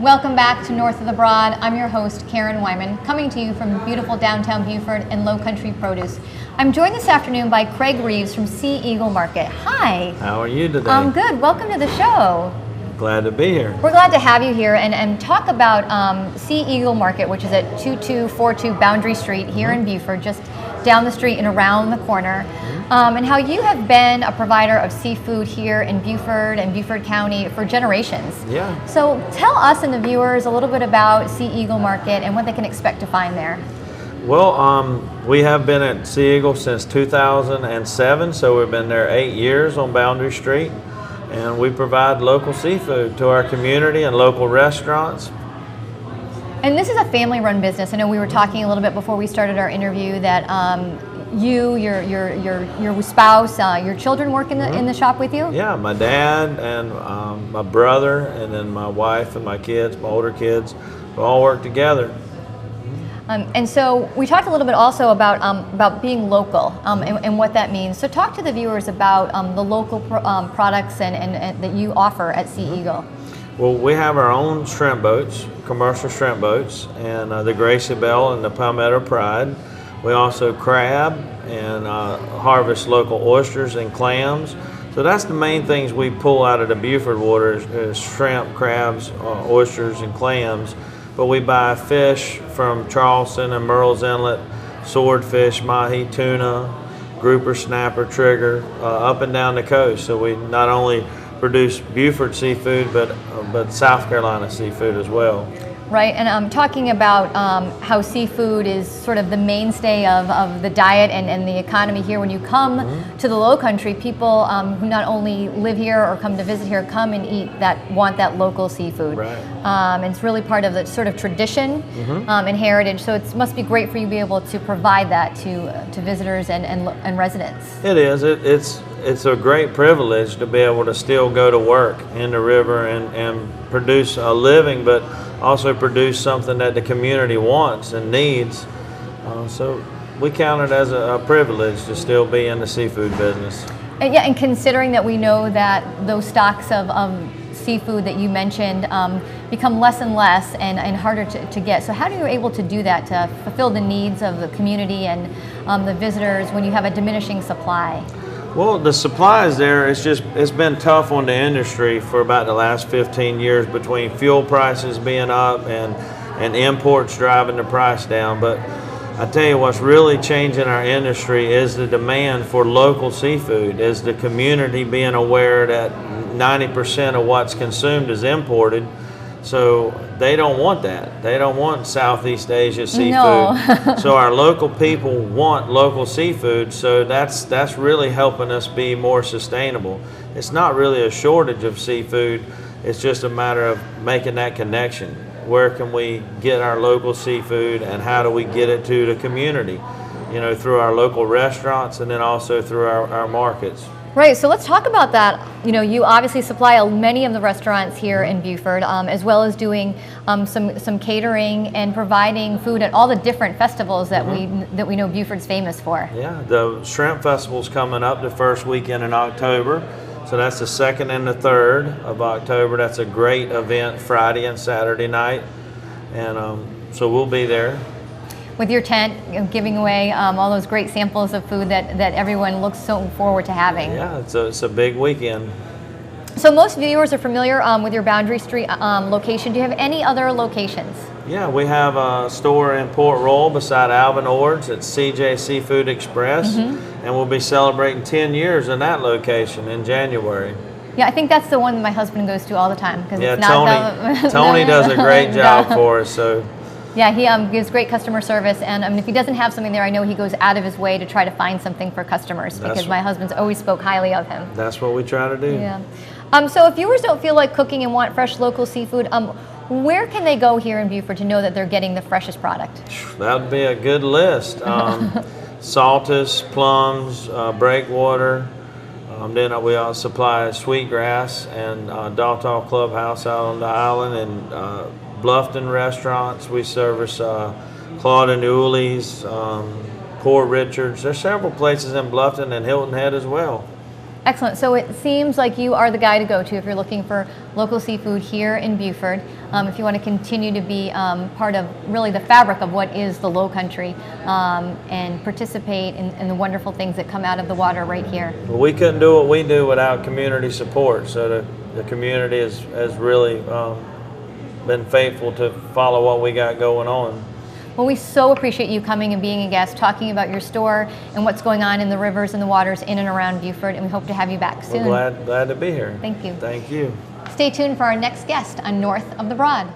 Welcome back to North of the Broad. I'm your host, Karen Wyman, coming to you from beautiful downtown Beaufort and Low Country Produce. I'm joined this afternoon by Craig Reeves from Sea Eagle Market. Hi. How are you today? I'm good. Welcome to the show. Glad to be here. We're glad to have you here and talk about Sea Eagle Market, which is at 2242 Boundary Street here in Beaufort, just down the street and around the corner. And how you have been a provider of seafood here in Beaufort and Beaufort County for generations. Yeah. So tell us and the viewers a little bit about Sea Eagle Market and what they can expect to find there. Well, we have been at Sea Eagle since 2007, so we've been there 8 years on Boundary Street. And we provide local seafood to our community and local restaurants. And this is a family-run business. I know we were talking a little bit before we started our interview that you, your spouse, your children work in the shop with you? Yeah, my dad and my brother, and then my wife and my kids, my older kids, we all work together. And so we talked a little bit also about being local and what that means. So talk to the viewers about the local products and that you offer at Sea Eagle. Well, we have our own shrimp boats, commercial shrimp boats, and the Gracie Belle and the Palmetto Pride. We also crab and harvest local oysters and clams. So that's the main things we pull out of the Beaufort waters is shrimp, crabs, oysters, and clams. But we buy fish from Charleston and Murrells Inlet, swordfish, mahi, tuna, grouper, snapper, trigger, up and down the coast. So we not only produce Beaufort seafood, but South Carolina seafood as well. Right, and I'm talking about how seafood is sort of the mainstay of the diet and the economy here. When you come to the Low Country, people who not only live here or come to visit here come and want that local seafood. Right. And it's really part of the sort of tradition and heritage. So it must be great for you to be able to provide that to visitors and residents. It is. It's a great privilege to be able to still go to work in the river and produce a living, but also produce something that the community wants and needs. So we count it as a privilege to still be in the seafood business. And considering that we know that those stocks of seafood that you mentioned become less and less and harder to get. So how are you able to do that to fulfill the needs of the community and the visitors when you have a diminishing supply? Well, the supply is there. It's been tough on the industry for about the last 15 years between fuel prices being up and imports driving the price down. But I tell you what's really changing our industry is the demand for local seafood, is the community being aware that 90% of what's consumed is imported. So they don't want that. They don't want Southeast Asia seafood. No. So our local people want local seafood, so that's really helping us be more sustainable. It's not really a shortage of seafood, it's just a matter of making that connection. Where can we get our local seafood and how do we get it to the community? You know, through our local restaurants and then also through our markets. Right, so let's talk about that. You know, you obviously supply many of the restaurants here in Beaufort, as well as doing some catering and providing food at all the different festivals that we know Beaufort's famous for. Yeah, the Shrimp Festival's coming up the first weekend in October. So that's the 2nd and the 3rd of October. That's a great event, Friday and Saturday night. And so we'll be there. With your tent, giving away all those great samples of food that everyone looks so forward to having. Yeah, it's a big weekend. So most viewers are familiar with your Boundary Street location. Do you have any other locations? Yeah, we have a store in Port Royal beside Alvin Ord's at CJ Seafood Express, and we'll be celebrating 10 years in that location in January. Yeah, I think that's the one that my husband goes to all the time. Yeah, it's not Tony does a great job for us. So. Yeah, he gives great customer service, and if he doesn't have something there, I know he goes out of his way to try to find something for customers because my husband's always spoke highly of him. That's what we try to do. Yeah. So if viewers don't feel like cooking and want fresh local seafood, where can they go here in Beaufort to know that they're getting the freshest product? That would be a good list. Saltus, plums, breakwater. Then we also supply Sweetgrass and Daltall Clubhouse out on the island, and Bluffton restaurants. We service Claude and Uli's, Poor Richards. There's several places in Bluffton and Hilton Head as well. Excellent. So it seems like you are the guy to go to if you're looking for local seafood here in Beaufort. If you want to continue to be part of really the fabric of what is the Low Country and participate in the wonderful things that come out of the water right here. Well, we couldn't do what we do without community support. So the community has really been faithful to follow what we got going on. Well, we so appreciate you coming and being a guest, talking about your store and what's going on in the rivers and the waters in and around Beaufort, and we hope to have you back soon. We're glad to be here. Thank you. Thank you. Stay tuned for our next guest on North of the Broad.